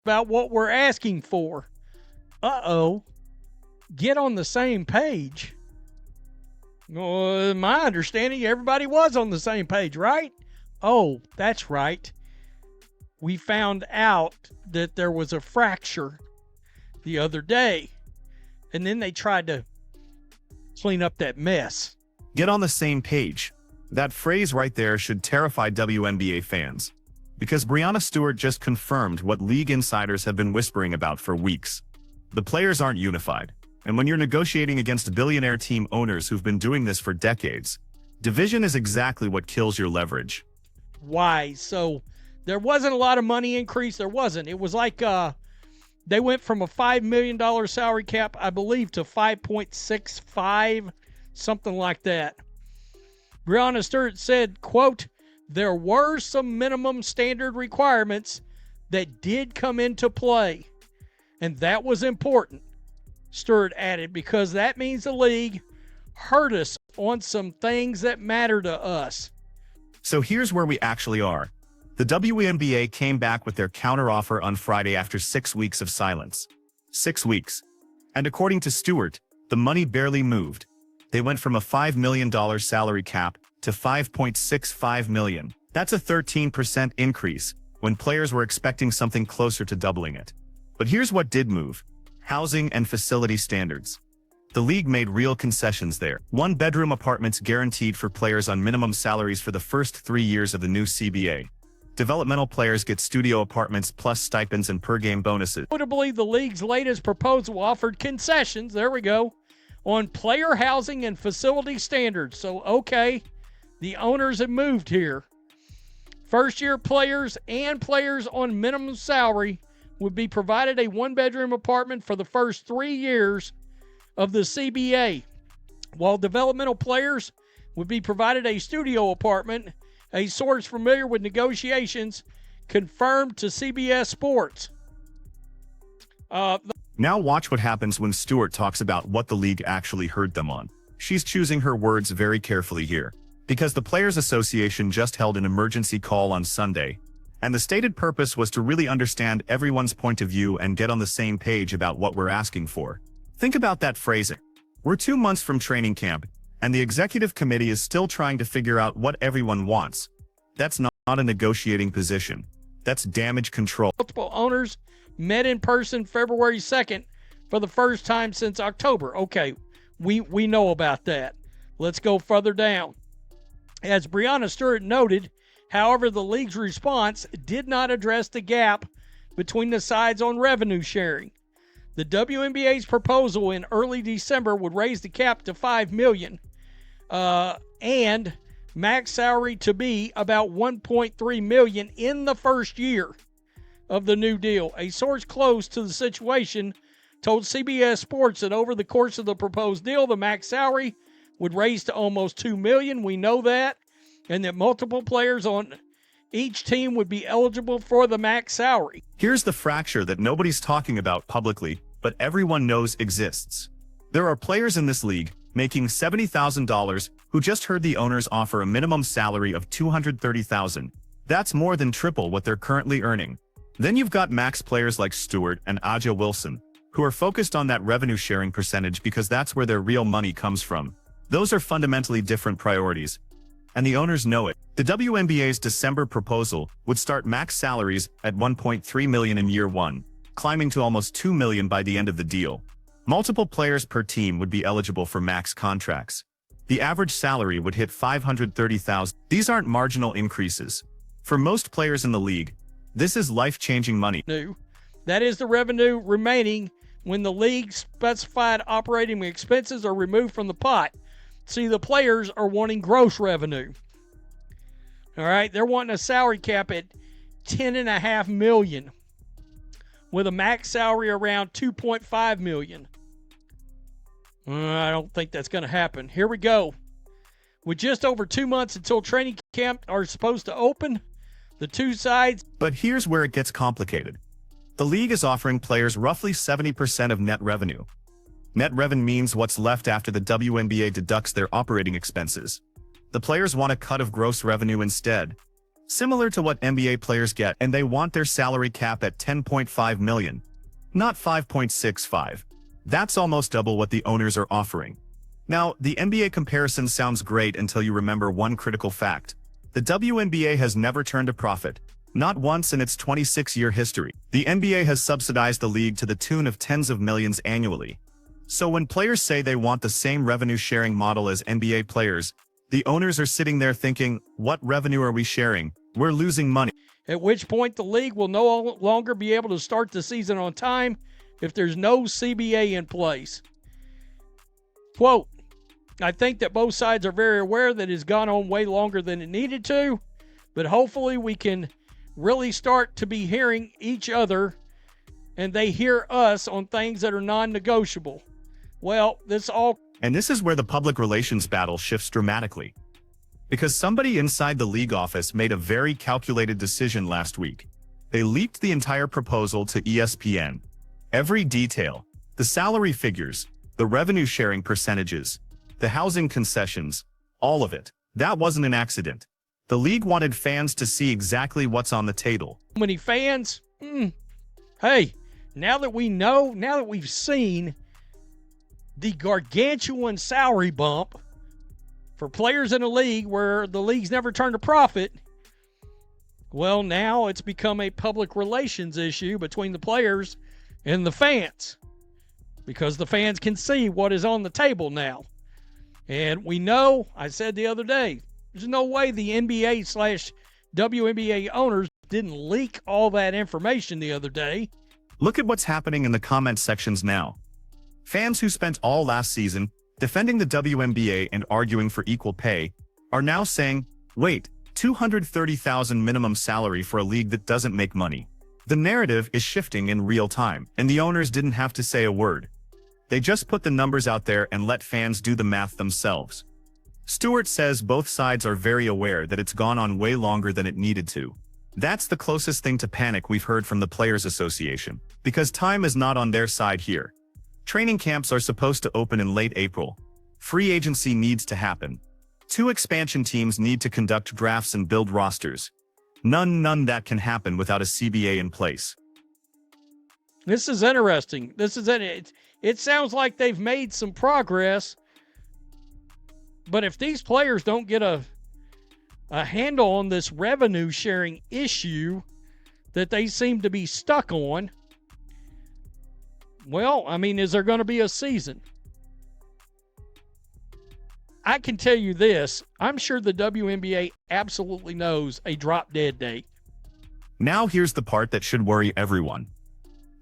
about what we're asking for. Uh-oh. Get on the same page. My understanding, everybody was on the same page, right? Oh, that's right. We found out that there was a fracture the other day, and then they tried to clean up that mess. Get on the same page. That phrase right there should terrify WNBA fans, because Breanna Stewart just confirmed what league insiders have been whispering about for weeks. The players aren't unified, and when you're negotiating against billionaire team owners who've been doing this for decades, division is exactly what kills your leverage. Why? So there wasn't a lot of money increase. There wasn't. It was like they went from a $5 million salary cap, I believe, to 5.65, something like that. Breanna Stewart said, quote, "There were some minimum standard requirements that did come into play, and that was important," Stewart added, "because that means the league heard us on some things that matter to us." So here's where we actually are. The WNBA came back with their counteroffer on Friday after 6 weeks of silence. 6 weeks. And according to Stewart, the money barely moved. They went from a $5 million salary cap to $5.65 million. That's a 13% increase, when players were expecting something closer to doubling it. But here's what did move: housing and facility standards. The league made real concessions there. One-bedroom apartments guaranteed for players on minimum salaries for the first 3 years of the new CBA. Developmental players get studio apartments plus stipends and per-game bonuses. Notably, the league's latest proposal offered concessions, there we go, on player housing and facility standards. So, okay, the owners have moved here. First-year players and players on minimum salary would be provided a one-bedroom apartment for the first 3 years of the CBA, while developmental players would be provided a studio apartment. A source familiar with negotiations confirmed to CBS Sports. Now watch what happens when Stewart talks about what the league actually heard them on. She's choosing her words very carefully here, because the Players Association just held an emergency call on Sunday, and the stated purpose was to really understand everyone's point of view and get on the same page about what we're asking for. Think about that phrasing. We're 2 months from training camp, and the executive committee is still trying to figure out what everyone wants. That's not a negotiating position. That's damage control. Multiple owners met in person February 2nd for the first time since October. Okay, we know about that. Let's go further down. As Breanna Stewart noted, however, the league's response did not address the gap between the sides on revenue sharing. The WNBA's proposal in early December would raise the cap to $5 million and max salary to be about $1.3 million in the first year of the new deal. A source close to the situation told CBS Sports that over the course of the proposed deal, the max salary would raise to almost $2 million. We know that, and that multiple players on each team would be eligible for the max salary. Here's the fracture that nobody's talking about publicly, but everyone knows exists. There are players in this league making $70,000 who just heard the owners offer a minimum salary of $230,000. That's more than triple what they're currently earning. Then you've got max players like Stewart and Aja Wilson, who are focused on that revenue sharing percentage because that's where their real money comes from. Those are fundamentally different priorities, and the owners know it. The WNBA's December proposal would start max salaries at $1.3 million in year one, climbing to almost $2 million by the end of the deal. Multiple players per team would be eligible for max contracts. The average salary would hit $530,000. These aren't marginal increases. For most players in the league, this is life-changing money. That is the revenue remaining when the league's specified operating expenses are removed from the pot. See, the players are wanting gross revenue. All right, they're wanting a salary cap at $10.5 million with a max salary around $2.5 million. I don't think that's going to happen. Here we go. With just over 2 months until training camp are supposed to open, the two sides... But here's where it gets complicated. The league is offering players roughly 70% of net revenue. Net revenue means what's left after the WNBA deducts their operating expenses. The players want a cut of gross revenue instead. similar to what NBA players get, and they want their salary cap at $10.5 million, not $5.65. That's almost double what the owners are offering. Now, the NBA comparison sounds great until you remember one critical fact. The WNBA has never turned a profit. Not once in its 26-year history. The NBA has subsidized the league to the tune of tens of millions annually. So when players say they want the same revenue-sharing model as NBA players, the owners are sitting there thinking, what revenue are we sharing? We're losing money. At which point the league will no longer be able to start the season on time if there's no CBA in place. Quote, I think that both sides are very aware that it's gone on way longer than it needed to, but hopefully we can really start to be hearing each other and they hear us on things that are non-negotiable. Well, And this is where the public relations battle shifts dramatically. Because somebody inside the league office made a very calculated decision last week. They leaked the entire proposal to ESPN. Every detail, the salary figures, the revenue sharing percentages, the housing concessions, all of it. That wasn't an accident. The league wanted fans to see exactly what's on the table. many fans, hey, now that we've seen the gargantuan salary bump for players in a league where the league's never turned a profit, well, now it's become a public relations issue between the players and the fans because the fans can see what is on the table now. And we know, I said the other day, there's no way the NBA/WNBA owners didn't leak all that information the other day. Look at what's happening in the comment sections now. Fans who spent all last season defending the WNBA and arguing for equal pay are now saying, wait, $230,000 minimum salary for a league that doesn't make money. The narrative is shifting in real time, and the owners didn't have to say a word. They just put the numbers out there and let fans do the math themselves. Stewart says both sides are very aware that it's gone on way longer than it needed to. That's the closest thing to panic we've heard from the Players Association, because time is not on their side here. Training camps are supposed to open in late April. Free agency needs to happen. 2 expansion teams need to conduct drafts and build rosters. None that can happen without a CBA in place. This is interesting. It sounds like they've made some progress, but if these players don't get a handle on this revenue sharing issue that they seem to be stuck on, well, I mean, is there going to be a season? I can tell you this, I'm sure the WNBA absolutely knows a drop-dead date. Now here's the part that should worry everyone.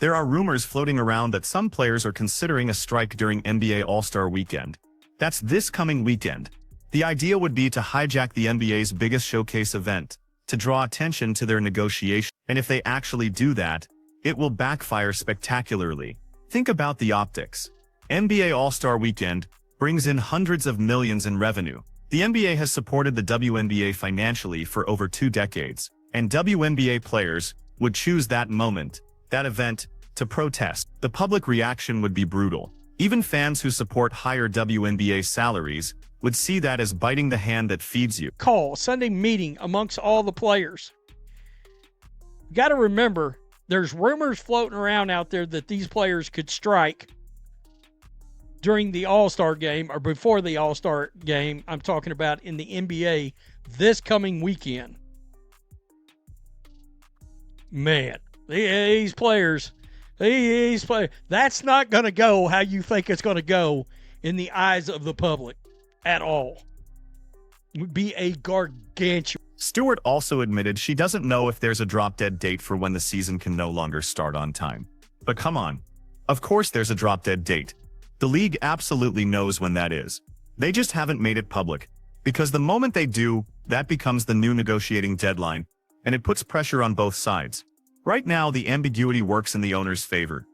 There are rumors floating around that some players are considering a strike during NBA All-Star Weekend. That's this coming weekend. The idea would be to hijack the NBA's biggest showcase event, to draw attention to their negotiation. And if they actually do that, it will backfire spectacularly. Think about the optics. NBA All-Star Weekend brings in hundreds of millions in revenue. The NBA has supported the WNBA financially for over 2 decades, and WNBA players would choose that moment, that event, to protest. The public reaction would be brutal. Even fans who support higher WNBA salaries would see that as biting the hand that feeds you. Sunday meeting amongst all the players. You got to remember, there's rumors floating around out there that these players could strike during the All-Star game or before the All-Star game. I'm talking about in the NBA this coming weekend. Man, these players, that's not going to go how you think it's going to go in the eyes of the public at all. It would be a gargantuan. Stewart also admitted she doesn't know if there's a drop-dead date for when the season can no longer start on time. But come on. Of course there's a drop-dead date. The league absolutely knows when that is. They just haven't made it public. Because the moment they do, that becomes the new negotiating deadline, and it puts pressure on both sides. Right now, the ambiguity works in the owner's favor.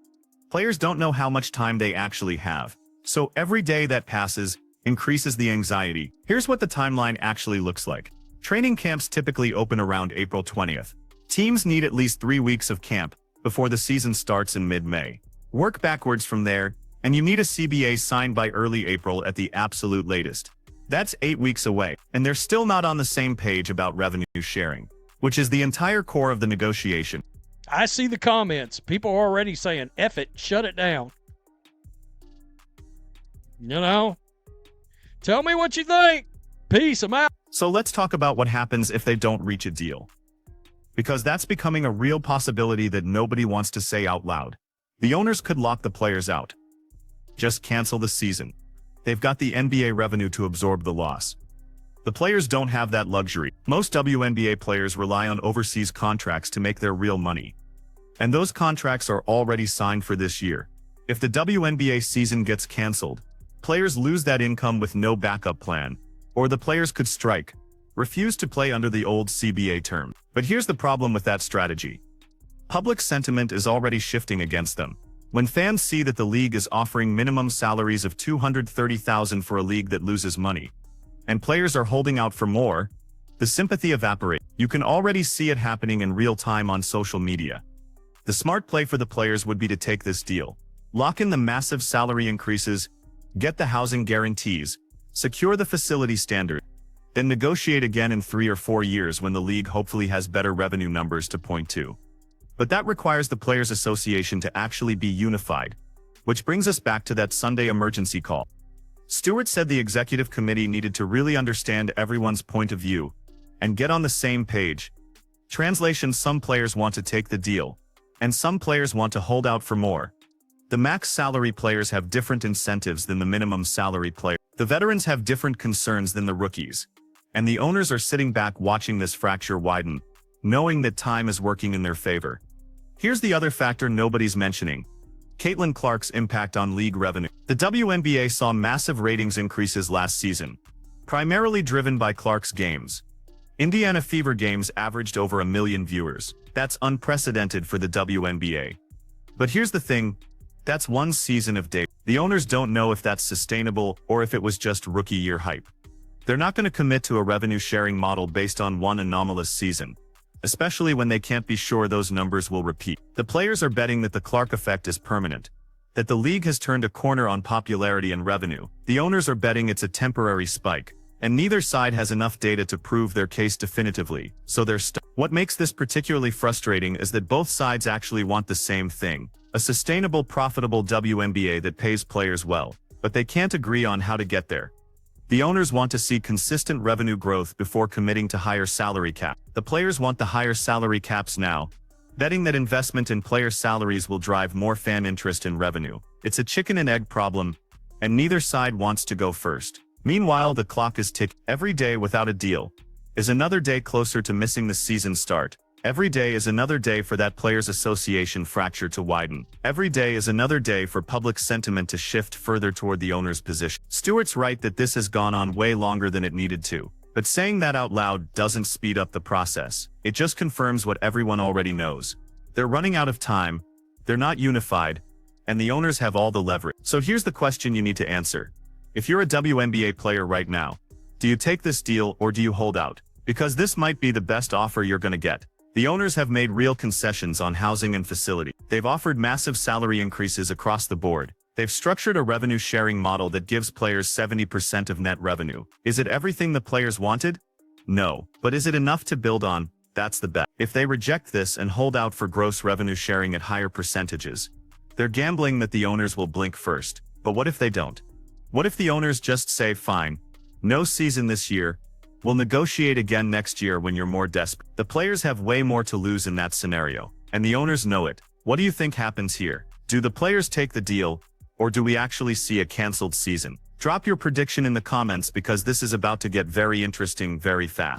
Players don't know how much time they actually have. So every day that passes increases the anxiety. Here's what the timeline actually looks like. Training camps typically open around April 20th. Teams need at least 3 weeks of camp before the season starts in mid-May. Work backwards from there, and you need a CBA signed by early April at the absolute latest. That's 8 weeks away, and they're still not on the same page about revenue sharing. which is the entire core of the negotiation. I see the comments. People are already saying, F it, shut it down. You know? Tell me what you think. Peace, I'm out. So let's talk about what happens if they don't reach a deal. Because that's becoming a real possibility that nobody wants to say out loud. The owners could lock the players out. Just cancel the season. They've got the NBA revenue to absorb the loss. The players don't have that luxury. Most WNBA players rely on overseas contracts to make their real money. And those contracts are already signed for this year. If the WNBA season gets canceled, players lose that income with no backup plan. Or the players could strike, refuse to play under the old CBA term. But here's the problem with that strategy. Public sentiment is already shifting against them. When fans see that the league is offering minimum salaries of $230,000 for a league that loses money, and players are holding out for more, the sympathy evaporates. You can already see it happening in real time on social media. The smart play for the players would be to take this deal, lock in the massive salary increases, get the housing guarantees, secure the facility standard, then negotiate again in 3 or 4 years when the league hopefully has better revenue numbers to point to. But that requires the Players Association to actually be unified, which brings us back to that Sunday emergency call. Stewart said the executive committee needed to really understand everyone's point of view and get on the same page. Translation: some players want to take the deal, and some players want to hold out for more. The max salary players have different incentives than the minimum salary player. The veterans have different concerns than the rookies. And the owners are sitting back watching this fracture widen, knowing that time is working in their favor. Here's the other factor nobody's mentioning: Caitlin Clark's impact on league revenue. The WNBA saw massive ratings increases last season, primarily driven by Clark's games. Indiana Fever games averaged over 1 million viewers. That's unprecedented for the WNBA. But here's the thing, that's one season of data. The owners don't know if that's sustainable or if it was just rookie year hype. They're not going to commit to a revenue sharing model based on one anomalous season, especially when they can't be sure those numbers will repeat. The players are betting that the Clark effect is permanent, that the league has turned a corner on popularity and revenue. The owners are betting it's a temporary spike, and neither side has enough data to prove their case definitively, so they're stuck. What makes this particularly frustrating is that both sides actually want the same thing: a sustainable, profitable WNBA that pays players well, but they can't agree on how to get there. The owners want to see consistent revenue growth before committing to higher salary cap. The players want the higher salary caps now, betting that investment in player salaries will drive more fan interest and revenue. It's a chicken and egg problem, and neither side wants to go first. Meanwhile, the clock is ticking. Every day without a deal is another day closer to missing the season start. Every day is another day for that Players Association fracture to widen. Every day is another day for public sentiment to shift further toward the owner's position. Stewart's right that this has gone on way longer than it needed to. But saying that out loud doesn't speed up the process. It just confirms what everyone already knows. They're running out of time, they're not unified, and the owners have all the leverage. So here's the question you need to answer. If you're a WNBA player right now, do you take this deal or do you hold out? Because this might be the best offer you're going to get. The owners have made real concessions on housing and facility. They've offered massive salary increases across the board. They've structured a revenue sharing model that gives players 70% of net revenue. Is it everything the players wanted? No. But is it enough to build on? That's the bet. If they reject this and hold out for gross revenue sharing at higher percentages, they're gambling that the owners will blink first. But what if they don't? What if the owners just say, fine, no season this year, we'll negotiate again next year when you're more desperate? The players have way more to lose in that scenario, and the owners know it. What do you think happens here? Do the players take the deal, or do we actually see a canceled season? Drop your prediction in the comments because this is about to get very interesting very fast.